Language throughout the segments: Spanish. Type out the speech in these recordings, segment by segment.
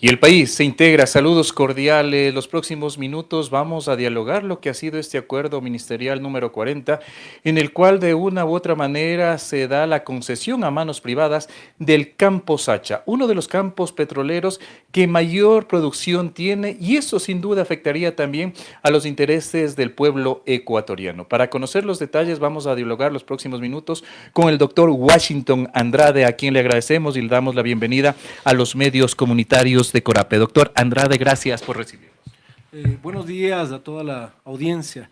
Y el país se integra. Saludos cordiales. Los próximos minutos vamos a dialogar lo que ha sido este acuerdo ministerial número 40, en el cual de una u otra manera se da la concesión a manos privadas del campo Sacha, uno de los campos petroleros que mayor producción tiene, y eso sin duda afectaría también a los intereses del pueblo ecuatoriano. Para conocer los detalles vamos a dialogar los próximos minutos con el doctor Washington Andrade, a quien le agradecemos y le damos la bienvenida a los medios comunitarios de Corape. Doctor Andrade, gracias por recibirnos. Buenos días a toda la audiencia.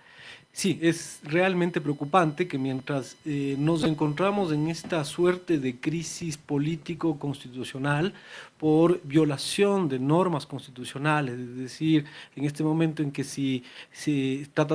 Sí, es realmente preocupante que mientras nos encontramos en esta suerte de crisis político-constitucional por violación de normas constitucionales, es decir, en este momento en que si se está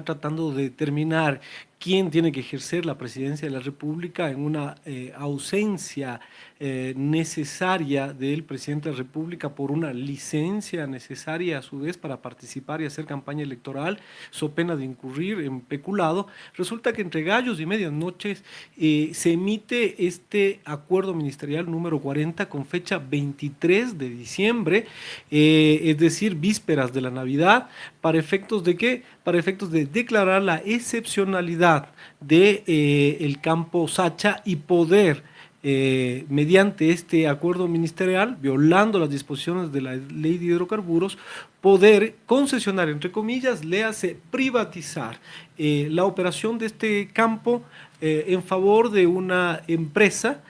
tratando de determinar quién tiene que ejercer la presidencia de la República en una ausencia necesaria del presidente de la República por una licencia necesaria a su vez para participar y hacer campaña electoral, so pena de incurrir en peculado, resulta que entre gallos y medianoches se emite este acuerdo ministerial número 40 con fecha 23 de diciembre, es decir, vísperas de la Navidad, ¿para efectos de qué? Para efectos de declarar la excepcionalidad del campo Sacha y poder, mediante este acuerdo ministerial, violando las disposiciones de la ley de hidrocarburos, poder concesionar, entre comillas, le hace privatizar la operación de este campo en favor de una empresa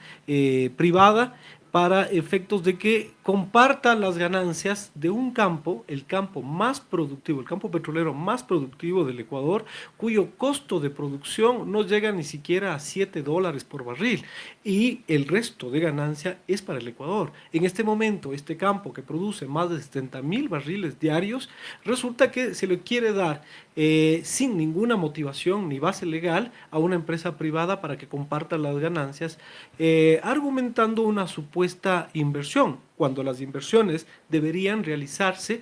privada para efectos de que comparta las ganancias de un campo, el campo más productivo, el campo petrolero más productivo del Ecuador, cuyo costo de producción no llega ni siquiera a $7 por barril, y el resto de ganancia es para el Ecuador. En este momento, este campo que produce más de 70.000 barriles diarios, resulta que se le quiere dar sin ninguna motivación ni base legal a una empresa privada para que comparta las ganancias, argumentando una supuesta inversión, cuando las inversiones deberían realizarse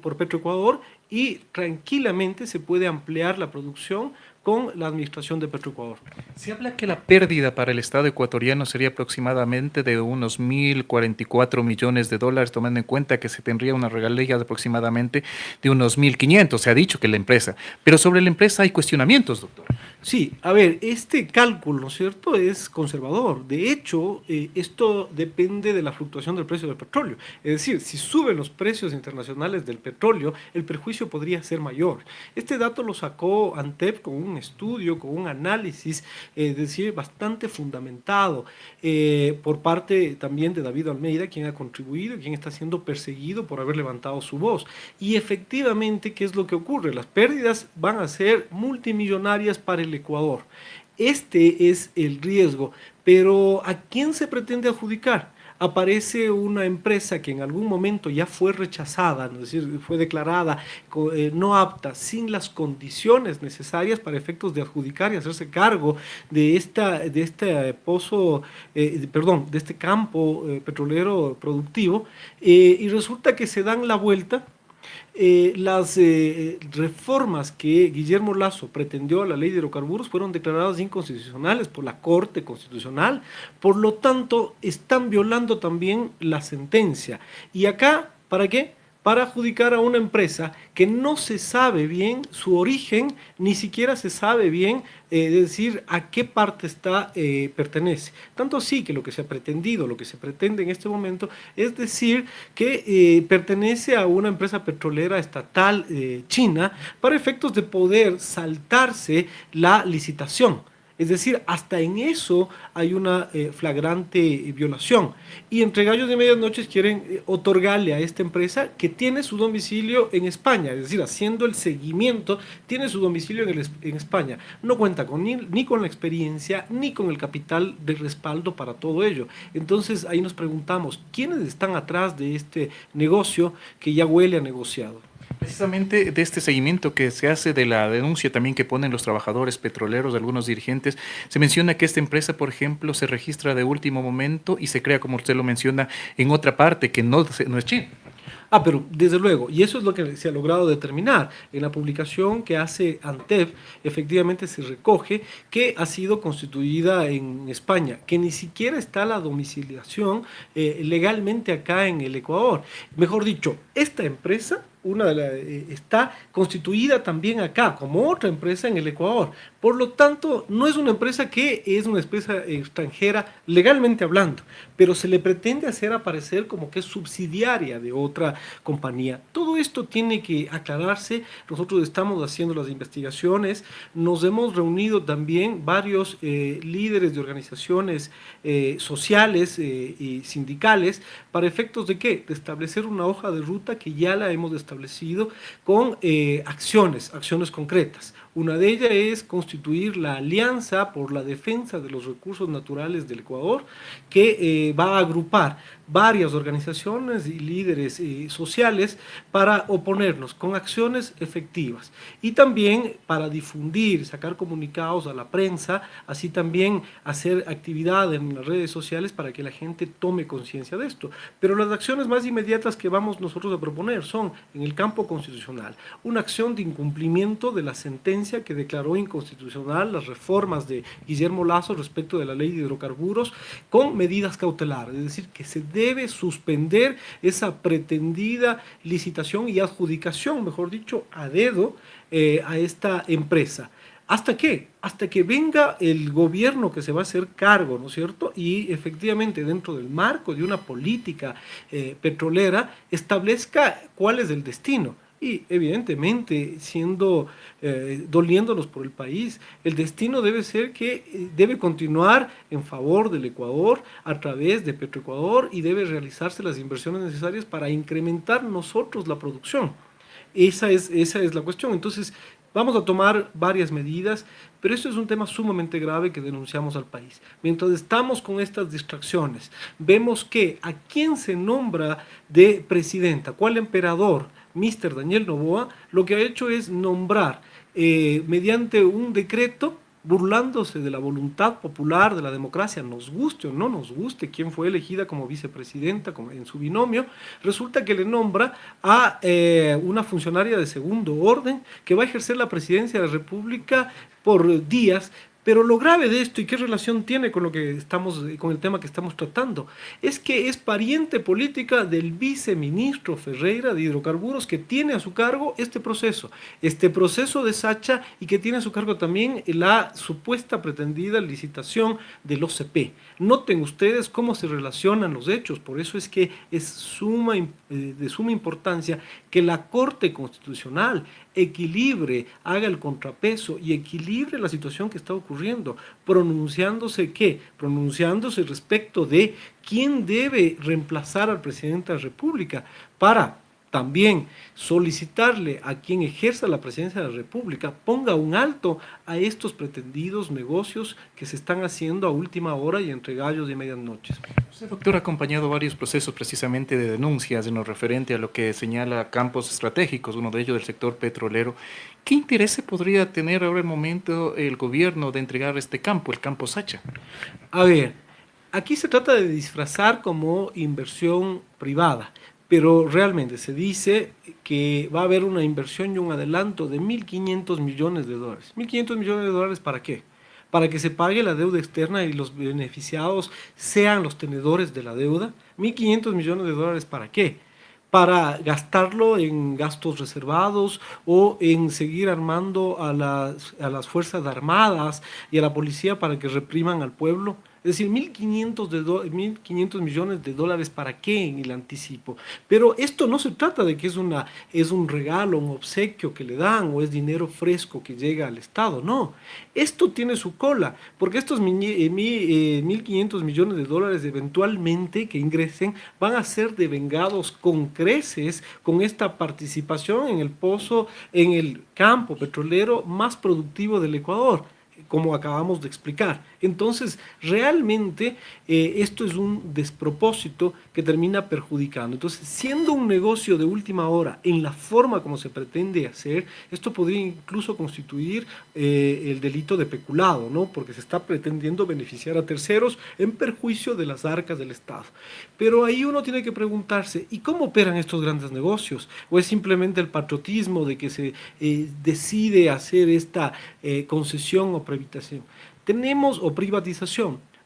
por Petroecuador y tranquilamente se puede ampliar la producción con la administración de Petroecuador. Se habla que la pérdida para el Estado ecuatoriano sería aproximadamente de unos 1.044 millones de dólares, tomando en cuenta que se tendría una regalía de aproximadamente de unos 1.500, se ha dicho que la empresa. Pero sobre la empresa hay cuestionamientos, doctor. Sí, a ver, este cálculo, ¿no es cierto?, es conservador. De hecho, esto depende de la fluctuación del precio del petróleo. Es decir, si suben los precios internacionales del petróleo, el perjuicio podría ser mayor. Este dato lo sacó ANTEP con un estudio, con un análisis, es decir, bastante fundamentado, por parte también de David Almeida, quien ha contribuido, quien está siendo perseguido por haber levantado su voz. Y efectivamente, ¿qué es lo que ocurre? Las pérdidas van a ser multimillonarias para el Ecuador. Este es el riesgo, pero ¿a quién se pretende adjudicar? Aparece una empresa que en algún momento ya fue rechazada, es decir, fue declarada no apta, sin las condiciones necesarias para efectos de adjudicar y hacerse cargo de este pozo, de este campo petrolero productivo, y resulta que se dan la vuelta. Las reformas que Guillermo Lasso pretendió a la ley de hidrocarburos fueron declaradas inconstitucionales por la Corte Constitucional, por lo tanto están violando también la sentencia. Y acá, ¿para qué? Para adjudicar a una empresa que no se sabe bien su origen, ni siquiera se sabe bien decir a qué parte pertenece. Tanto así que lo que se ha pretendido, lo que se pretende en este momento es decir que pertenece a una empresa petrolera estatal china para efectos de poder saltarse la licitación. Es decir, hasta en eso hay una flagrante violación. Y entre gallos de medianoche quieren otorgarle a esta empresa que tiene su domicilio en España, es decir, haciendo el seguimiento, tiene su domicilio en España. No cuenta ni con la experiencia ni con el capital de respaldo para todo ello. Entonces ahí nos preguntamos, ¿quiénes están atrás de este negocio que ya huele a negociado? Precisamente de este seguimiento que se hace de la denuncia también que ponen los trabajadores petroleros, algunos dirigentes, se menciona que esta empresa, por ejemplo, se registra de último momento y se crea, como usted lo menciona, en otra parte que no es China. Pero desde luego, y eso es lo que se ha logrado determinar. En la publicación que hace ANTEV, efectivamente se recoge que ha sido constituida en España, que ni siquiera está la domiciliación legalmente acá en el Ecuador. Mejor dicho, esta empresa está constituida también acá como otra empresa en el Ecuador. Por lo tanto, no es una empresa que es una empresa extranjera legalmente hablando, pero se le pretende hacer aparecer como que es subsidiaria de otra compañía. Todo esto tiene que aclararse. Nosotros estamos haciendo las investigaciones, nos hemos reunido también varios líderes de organizaciones sociales y sindicales para efectos de ¿qué? De establecer una hoja de ruta que ya la hemos establecido con acciones concretas. Una de ellas es constituir la Alianza por la Defensa de los Recursos Naturales del Ecuador, que va a agrupar varias organizaciones y líderes sociales para oponernos con acciones efectivas y también para difundir, sacar comunicados a la prensa, así también hacer actividad en las redes sociales para que la gente tome conciencia de esto. Pero las acciones más inmediatas que vamos nosotros a proponer son en el campo constitucional, una acción de incumplimiento de la sentencia que declaró inconstitucional las reformas de Guillermo Lasso respecto de la ley de hidrocarburos con medidas cautelares, es decir, que se debe suspender esa pretendida licitación y adjudicación, mejor dicho, a dedo a esta empresa. ¿Hasta qué? Hasta que venga el gobierno que se va a hacer cargo, ¿no es cierto? Y efectivamente dentro del marco de una política petrolera establezca cuál es el destino. Y evidentemente, doliéndonos por el país, el destino debe ser que debe continuar en favor del Ecuador a través de Petroecuador y debe realizarse las inversiones necesarias para incrementar nosotros la producción. Esa es la cuestión. Entonces, vamos a tomar varias medidas, pero esto es un tema sumamente grave que denunciamos al país. Mientras estamos con estas distracciones, vemos que a quién se nombra de presidenta, cuál emperador, Mr. Daniel Noboa, lo que ha hecho es nombrar mediante un decreto, burlándose de la voluntad popular, de la democracia, nos guste o no nos guste quién fue elegida como vicepresidenta en su binomio, resulta que le nombra a una funcionaria de segundo orden que va a ejercer la presidencia de la República por días. Pero lo grave de esto, y qué relación tiene con con el tema que estamos tratando, es que es pariente política del viceministro Ferreira de Hidrocarburos, que tiene a su cargo este proceso de Sacha, y que tiene a su cargo también la supuesta pretendida licitación del OCP. Noten ustedes cómo se relacionan los hechos, por eso es que es de suma importancia que la Corte Constitucional equilibre, haga el contrapeso y equilibre la situación que está ocurriendo, pronunciándose respecto de quién debe reemplazar al presidente de la República para también solicitarle a quien ejerza la presidencia de la República ponga un alto a estos pretendidos negocios que se están haciendo a última hora y entre gallos y medianoche. Usted, doctor, ha acompañado varios procesos precisamente de denuncias en lo referente a lo que señala campos estratégicos, uno de ellos del sector petrolero. ¿Qué interés podría tener ahora el momento el gobierno de entregar este campo, el campo Sacha? A ver, aquí se trata de disfrazar como inversión privada, pero realmente se dice que va a haber una inversión y un adelanto de 1.500 millones de dólares. ¿1.500 millones de dólares para qué? Para que se pague la deuda externa y los beneficiados sean los tenedores de la deuda. 1.500 millones de dólares ¿para qué? Para gastarlo en gastos reservados o en seguir armando a las Fuerzas Armadas y a la policía para que repriman al pueblo. Es decir, 1.500 millones de dólares ¿para qué en el anticipo? Pero esto no se trata de que es un regalo, un obsequio que le dan o es dinero fresco que llega al Estado, no. Esto tiene su cola, porque estos 1.500 millones de dólares eventualmente que ingresen van a ser devengados con creces con esta participación en el campo petrolero más productivo del Ecuador. como acabamos de explicar. Entonces, realmente esto es un despropósito que termina perjudicando. Entonces, siendo un negocio de última hora en la forma como se pretende hacer, esto podría incluso constituir el delito de peculado, ¿no? Porque se está pretendiendo beneficiar a terceros en perjuicio de las arcas del Estado. Pero ahí uno tiene que preguntarse, ¿y cómo operan estos grandes negocios? ¿O es simplemente el patriotismo de que se decide hacer esta concesión o privatización?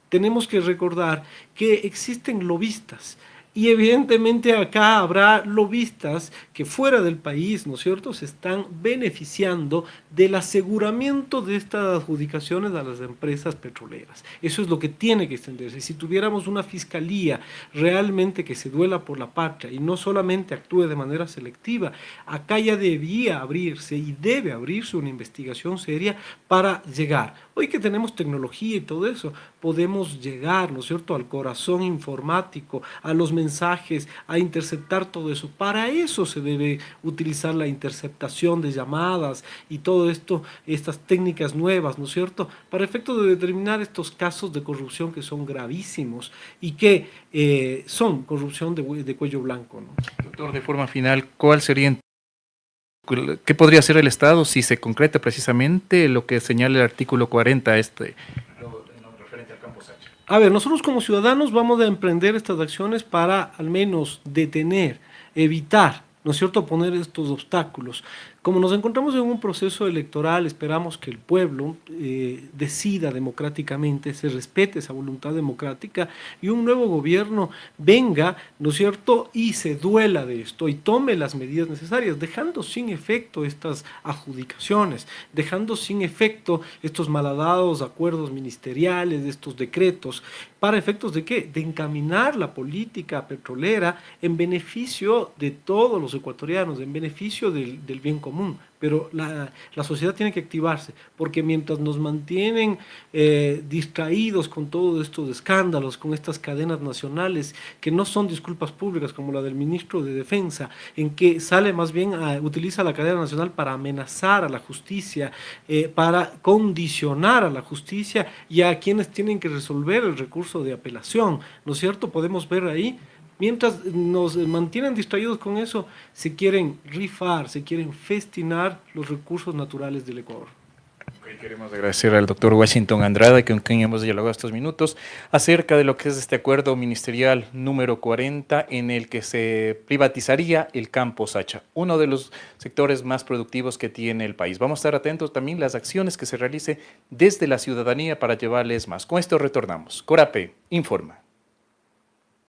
Tenemos que recordar que existen lobistas y evidentemente acá habrá lobistas que fuera del país, ¿no es cierto?, se están beneficiando del aseguramiento de estas adjudicaciones a las empresas petroleras. Eso es lo que tiene que extenderse. Si tuviéramos una fiscalía realmente que se duela por la patria y no solamente actúe de manera selectiva, acá ya debía abrirse y debe abrirse una investigación seria para llegar. Hoy que tenemos tecnología y todo eso, podemos llegar, ¿no es cierto?, al corazón informático, a los mensajes, a interceptar todo eso. Para eso se debe utilizar la interceptación de llamadas y todo esto, estas técnicas nuevas, ¿no es cierto?, para efecto de determinar estos casos de corrupción que son gravísimos y que son corrupción de cuello blanco, ¿no? Doctor, de forma final, ¿cuál sería, qué podría hacer el Estado si se concreta precisamente lo que señala el artículo 40, lo referente al campo Sacha? A ver, nosotros como ciudadanos vamos a emprender estas acciones para al menos detener, evitar, ¿no es cierto?, poner estos obstáculos. Como nos encontramos en un proceso electoral, esperamos que el pueblo decida democráticamente, se respete esa voluntad democrática y un nuevo gobierno venga, ¿no es cierto?, y se duela de esto y tome las medidas necesarias, dejando sin efecto estas adjudicaciones, dejando sin efecto estos malhadados acuerdos ministeriales, estos decretos, ¿para efectos de qué? De encaminar la política petrolera en beneficio de todos los ecuatorianos, en beneficio del bien común. Pero la sociedad tiene que activarse, porque mientras nos mantienen distraídos con todos estos escándalos, con estas cadenas nacionales, que no son disculpas públicas, como la del ministro de Defensa, en que sale más bien, utiliza la cadena nacional para amenazar a la justicia, para condicionar a la justicia y a quienes tienen que resolver el recurso de apelación, ¿no es cierto? Podemos ver ahí. Mientras nos mantienen distraídos con eso, se quieren rifar, se quieren festinar los recursos naturales del Ecuador. Queremos agradecer al doctor Washington Andrade, con quien hemos dialogado estos minutos, acerca de lo que es este acuerdo ministerial número 40, en el que se privatizaría el campo Sacha, uno de los sectores más productivos que tiene el país. Vamos a estar atentos también a las acciones que se realicen desde la ciudadanía para llevarles más. Con esto retornamos. Corape informa.